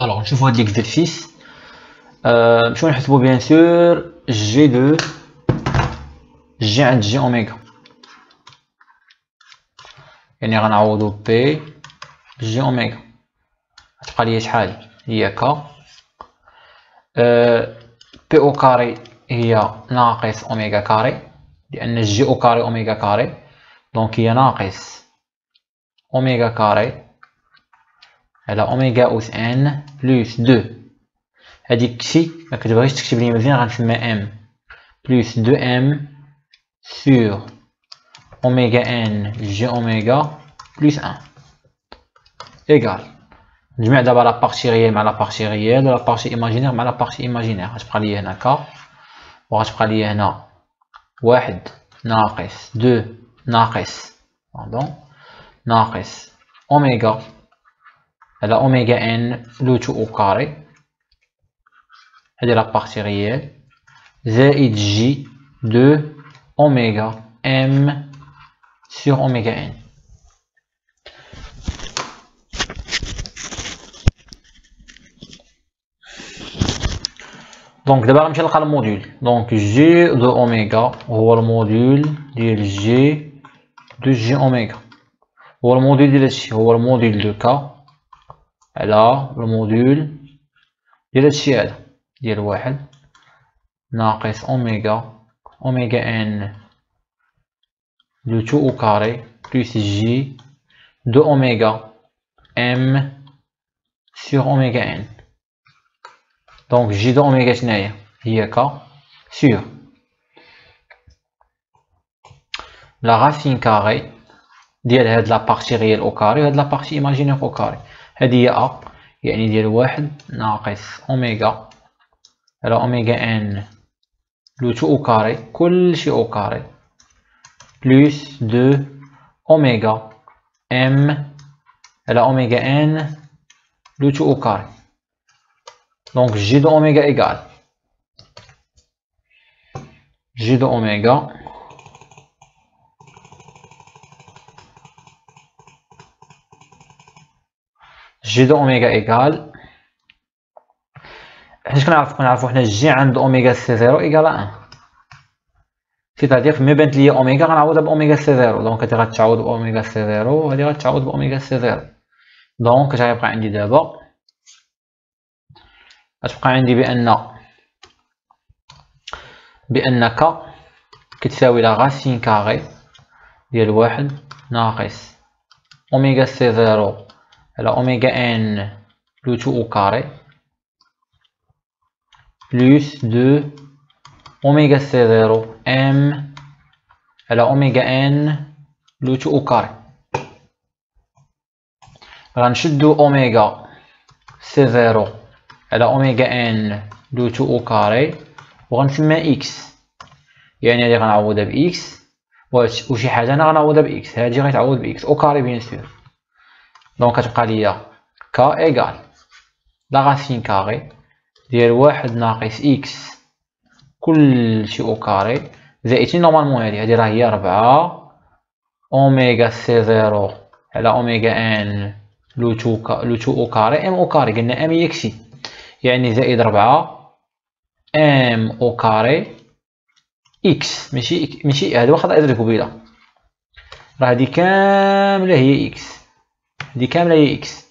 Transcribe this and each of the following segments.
الوغ نشوفو هاد ليكزرسيس. نمشيو نحسبو بيان سور جي دو جي عند جي اوميغا، يعني غنعوضو بي جي اوميغا تبقى ليا شحال هي كا بي او كاري هي ناقص اوميغا كاري، لان جي او كاري اوميغا كاري، دونك هي ناقص اوميغا كاري على اوميغا اس ان بلس دو. هاديك شي ما كتبغيش تكتب لي مزيان غنسميها ام بلس دو ام سور اوميغا ان جي اوميغا بلس ان ايغال. نجمع دابا لا بارتي ريال مع لا بارتي ريال ولا بارتي ايماجينير مع لا بارتي ايماجينير. غتبقى ليا هنا كا وغتبقى ليا هنا واحد ناقص دو ناقص ناقص اوميغا على اوميغا ان لو تو او كاري، هادي لا بارتي ريال، زائد جي دو اوميغا ام سور اوميغا ان. دونك دابا غنمشي نلقى الموديل. دونك جي دو اوميغا هو الموديل ديال جي دو جي اوميغا، هو الموديل ديال هادشي، هو الموديل دو كا على الموديل ديال هادشي هذا ديال واحد ناقص اوميغا ان لو تو او كاري بلس جي دو اوميغا ام سور اوميغا ان. دونك جي دو اوميغا شناهي هي كا سور لا راسين كاري ديال هاد لا بارتي ريال او كاري وهاد لا بارتي ايماجينير او كاري. هادي هي ا، يعني ديال واحد ناقص اوميغا على اوميغا ان لو تو او كاري كلشي او كاري بلس دو اوميغا ام على اوميغا ان لو تو او كاري. دونك جي دو اوميغا ايغال جي دو اوميغا جي دو اوميغا ايغال، حيت كنعرفو حنا جي عند اوميغا سي زيرو ايغال ان، سيتادير ملي بانت ليا اوميغا غنعوضها باوميغا سي زيرو، دونك هادي غتعوض باوميغا سي زيرو وهادي غتعوض باوميغا سي زيرو. دونك اش غيبقى عندي دابا؟ غتبقى عندي بان ك كتساوي لا راسين كاري ديال واحد ناقص اوميغا سي زيرو على اوميغا ان لو تو او كاري بلس دو اوميغا سي زيرو ام على اوميغا ان لو تو او كاري. غنشدو اوميغا سي زيرو على اوميغا ان لو تو او كاري وغنسميها اكس، يعني هادي غنعوضها باكس وشي حاجه انا غنعوضها باكس، هادي غيتعوض باكس او كاري بيان سور. دونك كتبقى ليا كا ايغال لا راسين كاري ديال واحد ناقص اكس كلشي او كاري زائد نورمالمون هادي راه هي 4 اوميغا سي زيرو على اوميغا ان لو تو او كاري ام او كاري، قلنا ام هي كسي يعني زائد 4 ام او كاري اكس، ماشي هادي واخا ادرك قبيله، راه هادي كامله هي اكس، هادي كامله هي اكس.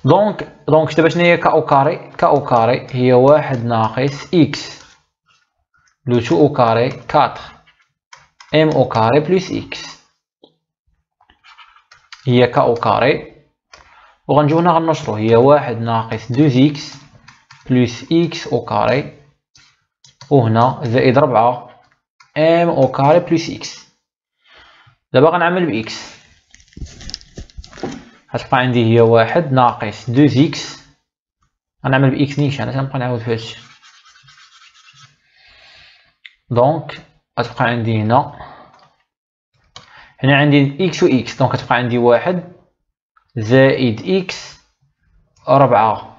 دونك دابا شنو هي كا او كاري؟ كا او كاري هي واحد ناقص اكس لو تو او كاري 4 ام او كاري بلس اكس، هي كا او كاري. وغنجيو هنا غنشرو هي واحد ناقص 2 اكس بلس اكس او كاري، وهنا زائد 4 ام او كاري بلس اكس. دابا غنعمل باكس، غتبقى عندي هي واحد ناقص 2 اكس، غنعمل باكس نيشان علاش غنبقى نعاود في هادشي. دونك غتبقى عندي هنا عندي اكس و اكس، دونك غتبقى عندي واحد زائد اكس 4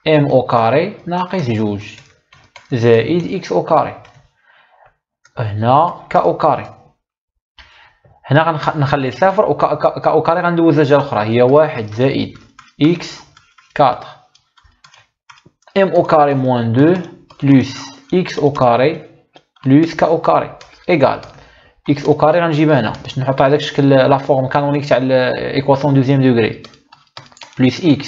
ام او كاري ناقص 2 زائد اكس او كاري، هنا كا او كاري، هنا غنخلي صفر و كا او كاري غندوز للجهه الاخرى، هي واحد زائد اكس 4 m au carré moins 2 plus x au carré plus k au carré égal x au carré غنجيبها هنا باش نحطها على داك الشكل لا فورم كانونيك تاع الايكواسيون دوزيام دوغري plus x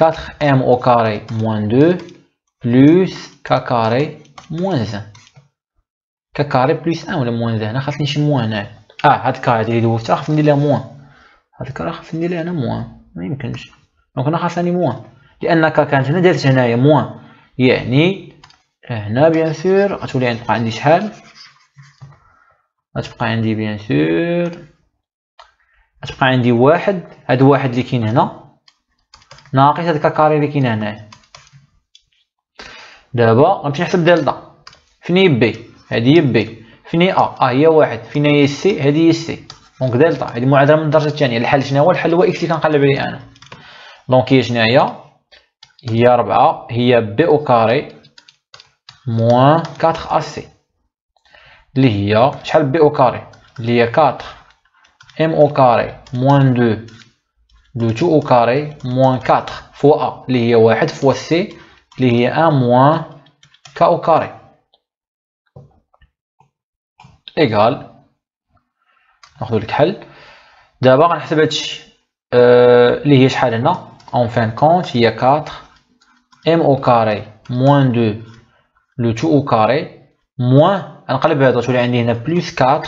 4m au carré moins 2 plus k carré moins 1 k carré plus 1 ولا moins 1 هنا خاصني شي موان هنا هاد كا هادي اللي دوزتها خاصني ندير لها موان هاد كا خاصني ندير لها هنا موان ما يمكنش دونك هنا خاصني موان لان كا كانت هنا دارت هنايا موان يعني هنا بيان سور غتولي تبقى عندي شحال غتبقى عندي بيان سور غتبقى عندي واحد هاد واحد اللي كاين هنا ناقص هاد كاكاري اللي كاين هنايا دابا غنمشي نحسب دلتا فين هي بي هادي هي بي فين هي هي واحد فين هي سي هادي هي سي دونك دلتا هادي معادله من الدرجه الثانيه الحل شنو هو الحل هو اكس اللي كنقلب عليه انا دونك هي شناهي هي 4 هي بي او كاري موان 4 سي اللي هي شحال بي او كاري اللي هي 4 ام او كاري موان 2 دو 2 او كاري موان 4 فوا اللي هي 1 فوا سي اللي هي 1 موان ك او كاري ايغال ناخذ لك حل دابا غنحسب هادشي اللي هي شحال هنا اون فان كونت هي 4 ام او كاري موان 2 لو 2 او كاري موان نقلب هذا تولي عندي هنا بلس 4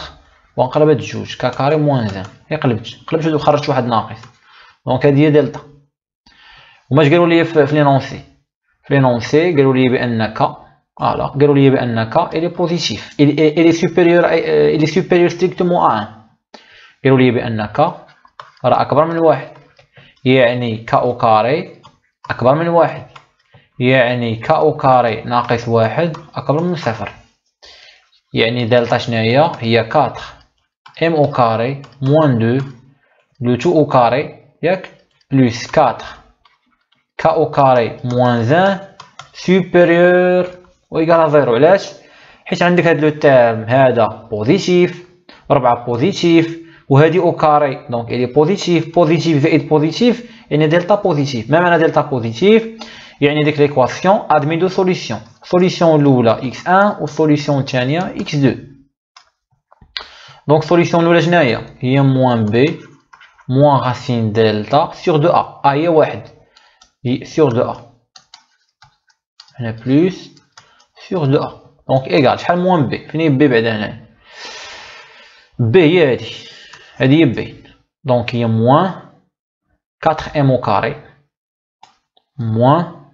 ونقلب هاد جوج كا كاري موان 1 هي قلبت وخرجت واحد ناقص دونك هادي هي دلتا وماش قالوا لي في لينونسي قالوا لي بان كا فوالا قالوا لي بان كا الي بوزيتيف الي سوبيريور ستريكتومون ا 1 قالوا لي بان كا راه اكبر من واحد يعني كا او كاري اكبر من واحد يعني كا او كاري ناقص واحد اكبر من صفر يعني دلتا شناهي هي 4 ام او كاري موان 2 لو 2 او كاري ياك بلس 4 كا او كاري موان 1 سوبيريور و ايكال زيرو علاش حيت عندك هاد لو تيرم هذا بوزيتيف 4 بوزيتيف وهادي او كاري دونك الي بوزيتيف زائد بوزيتيف يعني دلتا بوزيتيف ما معنى دلتا بوزيتيف يعني ديك ليكواسيون ادمي دو سوليسيون الاولى x1 والسوليسيون الثانيه x2 دونك السوليسيون الاولى شناهي هي موان بي موان راسين دلتا سور دو ا هي واحد هي سور دو ا هنا بلس سور دو ا دونك ايغال شحال موان بي فين هي بي بعدا هنا بي هي هادي هي بي دونك هي موان 4 ام او كاري موان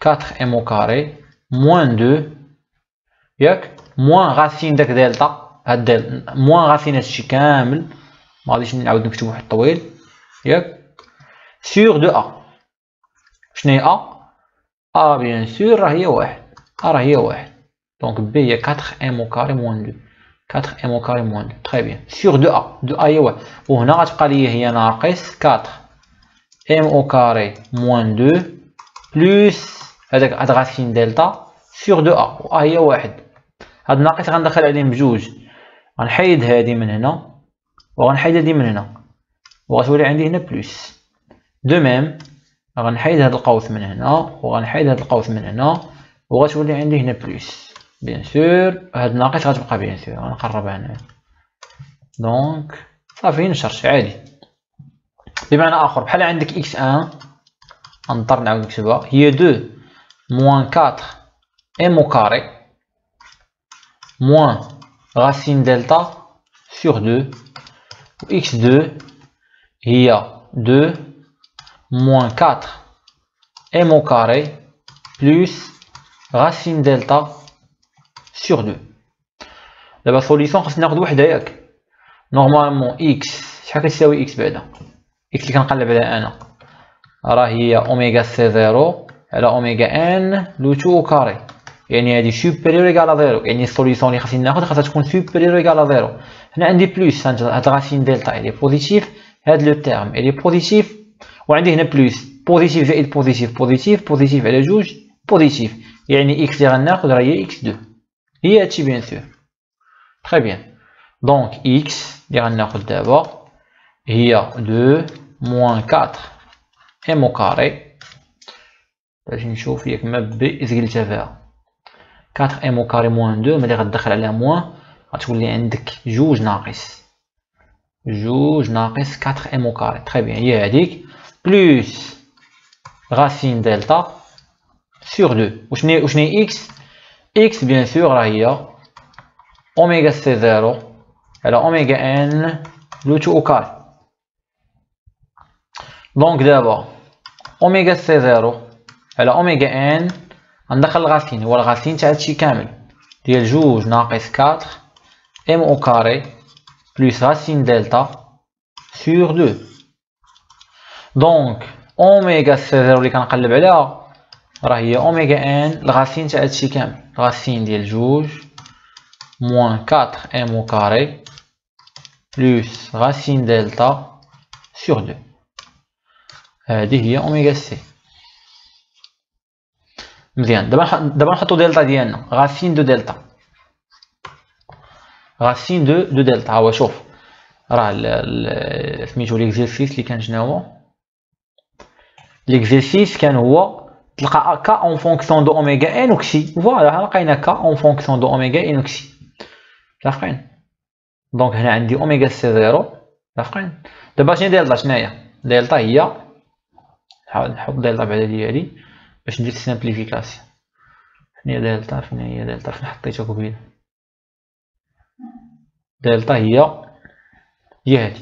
4 m au carré moins 2 ياك موان غاسين داك دلتا هاد دلتا موان غاسين هادشي كامل ما غاديش نعاود نكتب واحد طويل ياك سور دو ا شنو هي ا بيان سور راه هي واحد راه هي واحد دونك بي هي 4 m au carré moins 2 4 m au carré moins 2 تري بيان سور دو ا هي واحد وهنا غتبقى لي هي ناقص 4 m au carré moins 2 بلس هاد غاسين دلتا سور دو ا هي واحد هاد ناقص غندخل عليهم بجوج غنحيد هادي من هنا وغنحيد هادي من هنا وغتولي عندي هنا بلس دو ميم غنحيد هاد القوس من هنا وغنحيد هاد القوس من هنا وغتولي عندي هنا بلس بيان سور هاد ناقص غتبقى بيان سور غنقربها هنا دونك صافي نشرش عادي بمعنى اخر بحال عندك x1 غنضطر نعاود نكتبها هي 2 moins 4 m au carré moins racine delta sur 2 x2 هي 2 moins 4 m au carré plus racine delta sur 2 دابا سوليسيون خاصني ناخذ وحده ياك نورمالمون x شحال كتساوي x بعدا x اللي كنقلب عليها انا راه هي اوميغا سي 0 على اوميغا ان لو 2 او كاري يعني هادي سوبيريور ايكال زيرو يعني السوليسيون اللي خاصني ناخذ خاصها تكون سوبيريور ايكال زيرو هنا عندي بلس هاد راسين دلتا الي بوزيتيف هاد لو تيرم الي بوزيتيف وعندي هنا بلس بوزيتيف زائد بوزيتيف على جوج بوزيتيف يعني اكس اللي غناخذ راه هي اكس 2 هي هادشي بيان سور تري بيان دونك اكس اللي غناخذ دابا هي 2 موان 4 ام او كاري باش نشوف ياك ما بي زقلتها فيها 4 ام او كاري موان 2 ملي غتدخل عليها موان غتولي عندك جوج ناقص 4 ام او كاري. تري بيان هي هذيك بلوس غاسين دلتا سور 2. وشنو هي اكس؟ اكس بيان سور راه هي اوميغا سي 0 على اوميغا ان لو 2 او كاري. دونك دابا اوميغا سي 0 على اوميغا ان غندخل الغاسين، هو الغاسين تاع هادشي كامل ديال جوج ناقص 4 ام او كاري بلوس غاسين دلتا سور 2. دونك اوميغا سي 0 اللي كنقلب عليها راه هي اوميغا ان الغاسين تاع هادشي كامل، الغاسين ديال جوج موان 4 ام او كاري بلوس غاسين دلتا سور 2. هذه هي اوميغا سي. مزيان. دابا نحطو دلتا ديالنا غاسين دو دلتا، غاسين دو دلتا. هو شوف راه سميتو ليكزيرسيس اللي كان شنو هو ليكزيرسيس كان هو تلقى كا اون فونكسيون دو اوميغا ان وكسي. فوالا لقينا كا اون فونكسيون دو اوميغا ان وكسي. لاحقين؟ دونك هنا عندي اوميغا سي 0. لاحقين؟ دابا شنو دلتا؟ شناهي دلتا؟ هي نحط دلتا بعدا ديالي باش ندير سامبليفيكاسيون. فين هي دلتا؟ فين هي دلتا؟ فين حطيتها قبيله؟ دلتا هي هادي.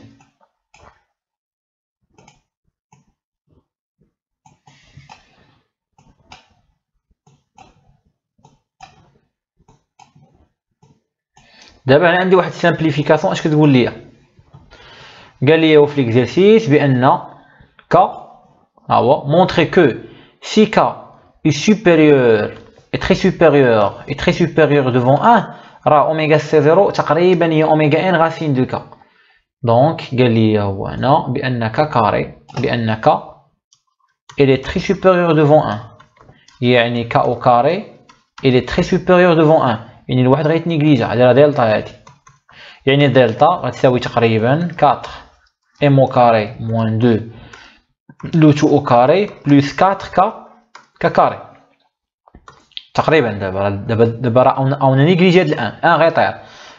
دابا انا عندي واحد سامبليفيكاسيون. اش كتقول لي؟ قال لي في ليكزيرسيس بان ك هو مونطري كو si k est supérieur et très supérieur devant 1 راه اوميغا سي 0 تقريبا هي اوميغا ان غاسين دو ك. دونك قال لي هو هنا بان ك كاري بان ك il est très supérieur devant 1 يعني ك او كاري il est très supérieur devant 1 يعني الواحد غيتنيكليجا على دلتا هادي. يعني دلتا غتساوي تقريبا 4 ام او كاري موان 2 لو 2 او كاري بلوس 4 ك كاري تقريبا. دابا راه او نيجليجي هاد الان غيطير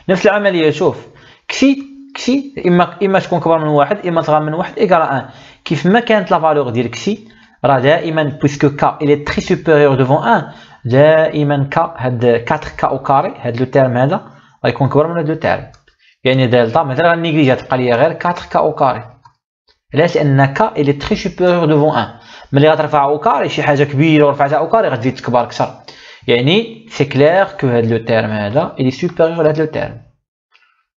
نفس العمليه. شوف كسي اما تكون كبر من واحد اما صغر من واحد ايكال 1. كيف ما كانت لا فالور ديال كسي راه دائما بويسكو كا الي تري سوبيريور ديفون 1 دائما كا هاد 4 كا او كاري هاد لو تيرم هذا غيكون كبر من هاد لو تيرم. يعني دلتا مثلا غنيجليجي تبقى ليا غير 4 كا او كاري. علاش؟ لان كا الي تري سوبيريور ديفون 1. ملي غترفع او كاري شي حاجه كبيره ورفعتها او كاري غتزيد تكبر اكثر. يعني سي كلير كو هاد لو تيرم هذا الي سوبيريور لهاد لو تيرم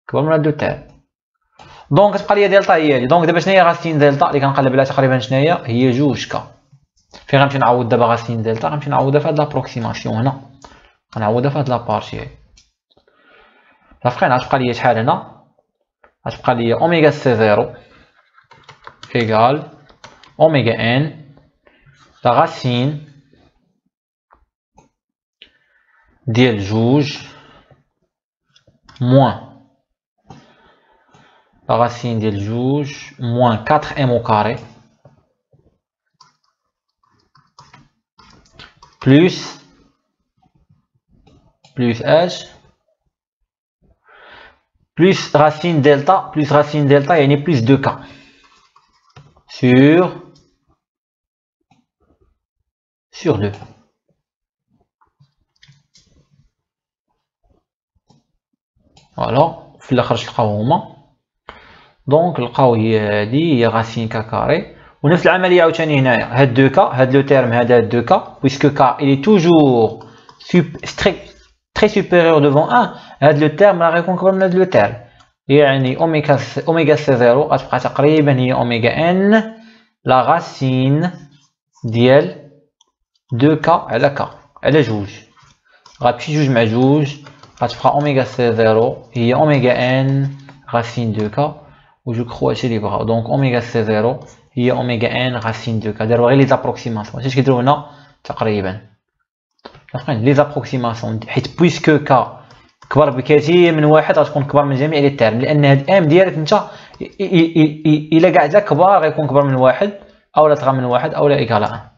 كبر من هاد لو تيرم. دونك تبقى ليا دلتا هي هادي. دونك دابا شناهي غاسين دلتا اللي كنقلب عليها تقريبا شناهي هي جوج كا. فين غنمشي نعوض دابا غاسين دلتا؟ غنمشي نعوضها في هاد لابروكسيماسيون هنا، غنعوضها في هاد لابارتي هادي. لافقين غتبقى ليا شحال هنا؟ غتبقى ليا اوميغا سي 0 ايكال اوميغا ان لا غاسين ديال جوج موان لا غاسين ديال جوج موان 4 ام او كاري بلوس اش بلوس غاسين دلتا يعني بلوس 2 كا sur 2. فوالا في الاخر تلقاو هما. دونك لقاو هي هادي هي غاسين كا كاري. ونفس العمليه عاوتاني هنايا هاد 2 كا هاد لو تيرم هذا 2 كا بويسكو كا الي توجور تري سوبيريور ديفون 1 هاد لو تيرم راه غيكون كبر من هاد لو تيرم. يعني اوميغا سي 0 غتبقى تقريبا هي اوميغا ان لا غاسين ديال 2 كا على كا على جوج. غتمشي جوج مع جوج غتبقى اوميغا سي 0 هي اوميغا ان غاسين 2 كا و جو كخوا هادشي اللي بغاو. دونك اوميغا سي 0 هي اوميغا ان غاسين 2 كا. داروا غير لي زابروكسيماسيون. اش كيديروا هنا تقريبا فاهمين لي زابروكسيماسيون حيت بويسكو كا كبر بكثير من واحد غتكون كبر من جميع لي تيرم. لان هاد ام ديالك انت الا كاع جا كبار غيكون كبر من واحد أو لا تغا من واحد أو لا إيكالا 1.